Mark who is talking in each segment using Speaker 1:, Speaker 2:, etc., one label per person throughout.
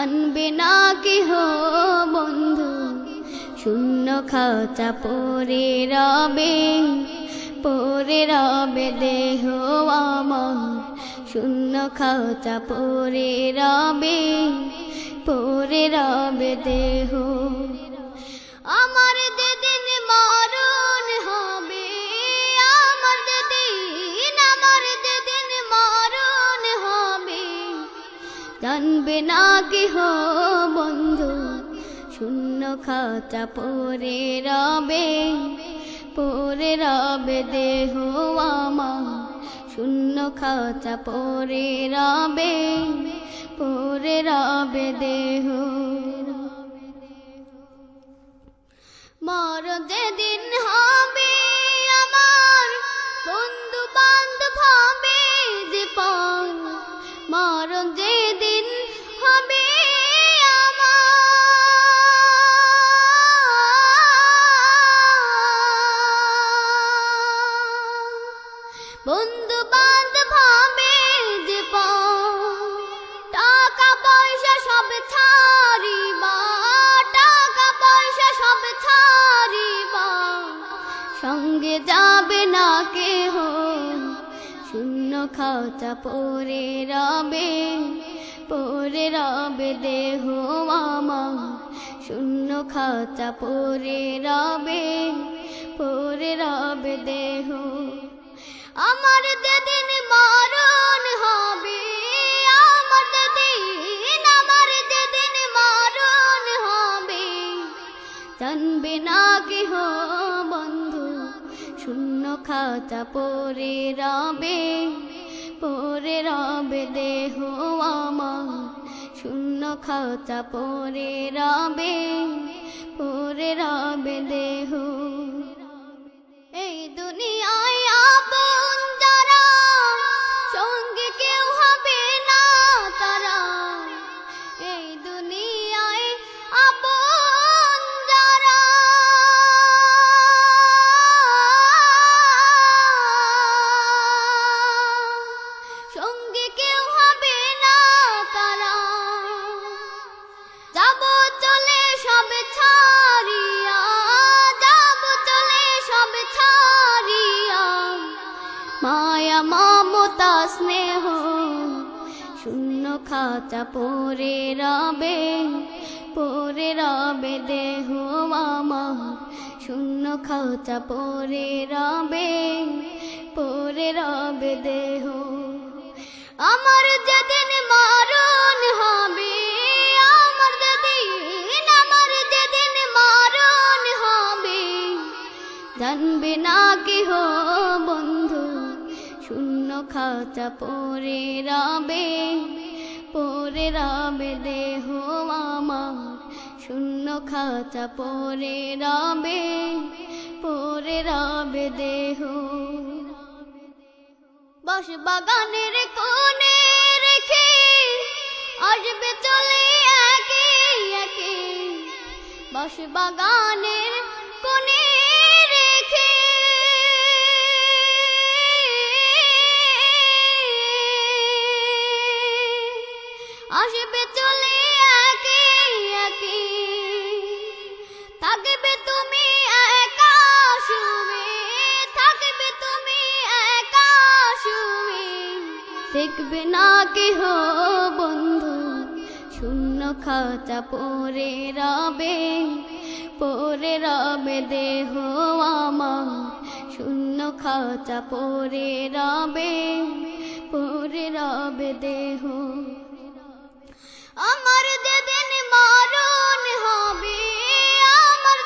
Speaker 1: জানবে না কেহ বন্ধু শূন্য খাঁচা পড়ে রবে দেহ আমার শূন্য খাঁচা পড়ে রবে দেহ আমার যেদিন মরণ হবে আমার যেদিন মরণ হবে জানবে না কেহ বন্ধু শূন্য খাঁচা পড়ে রবে দেহ আমার শূন্য খাঁচা পড়ে রবে দেহ মরণ যেদিন হবে আমার বন্ধু বান্ধব হবে যে পর মরণ যেদিন হবে বন্ধু বান্ধব হবে যে টাকা পয়সা সব ছাড়িবা সঙ্গে যাবে না কেহ শূন্য খাঁচা পড়ে রবে দেহ আমার শূন্য খাঁচা পড়ে রবে দেহ আমার যেদিন মরণ হবে আমার যেদিন মরণ হবে জানবে না কেহ বন্ধু শূন্য খাঁচা পড়ে রবে দেহ আমার শূন্য খাঁচা পড়ে রবে দেহ এই দুনিয়ায় আপন যারা সঙ্গে কেউ হবে না তারা এই দুনিয়ায় আপন যারা সঙ্গে কেউ হবে না তারা যাব চলে সব ছাড়িয়া মায়া মমতা স্নেহ শূন্য খাঁচা পড়ে রবে দেহ আমার শূন্য খাঁচা পড়ে রবে দেহ আমার যেদিন মরণ হবে আমার যেদিন মরণ হবে জানবে না কেহ বন্ধু শূন্য খাঁচা পড়ে রবে দেহ আমার শূন্য খাঁচা পড়ে রবে দেহ বাঁশ বাগানের কোণে রেখে আসবে চলে একে একে বাঁশ বাগানের কোণে রেখে আসবে চলে একে একে থাকবে তুমি একা শুয়ে দেখবে না কেহ বন্ধু শূন্য খাঁচা পড়ে রবে দেহ আমার শূন্য খাঁচা পড়ে রবে দেহ আমার যেদিন মরণ হবে আমার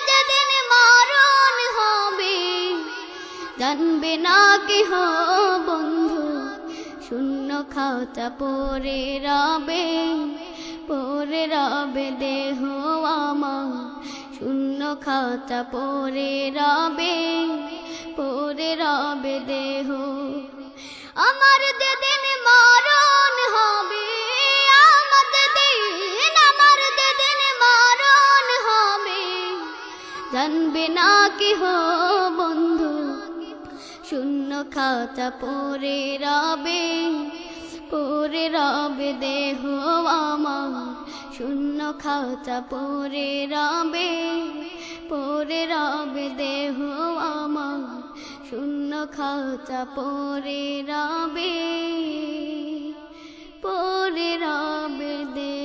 Speaker 1: যেদিন মরণ হবে জানবে না কেহ বন্ধু শূন্য খাঁচা পড়ে রবে দেহ আমার শূন্য খাঁচা পড়ে রবে দেহ আমার যেদিন মরণ হবে আমার যেদিন মরণ হবে জানবে না কেহ বন্ধু শূন্য খাঁচা পড়ে পরে রবে দেহ আমার, শূন্য খাঁচা পরে রবে দেহ আমার, শূন্য খাঁচা পরে রবে দেহ।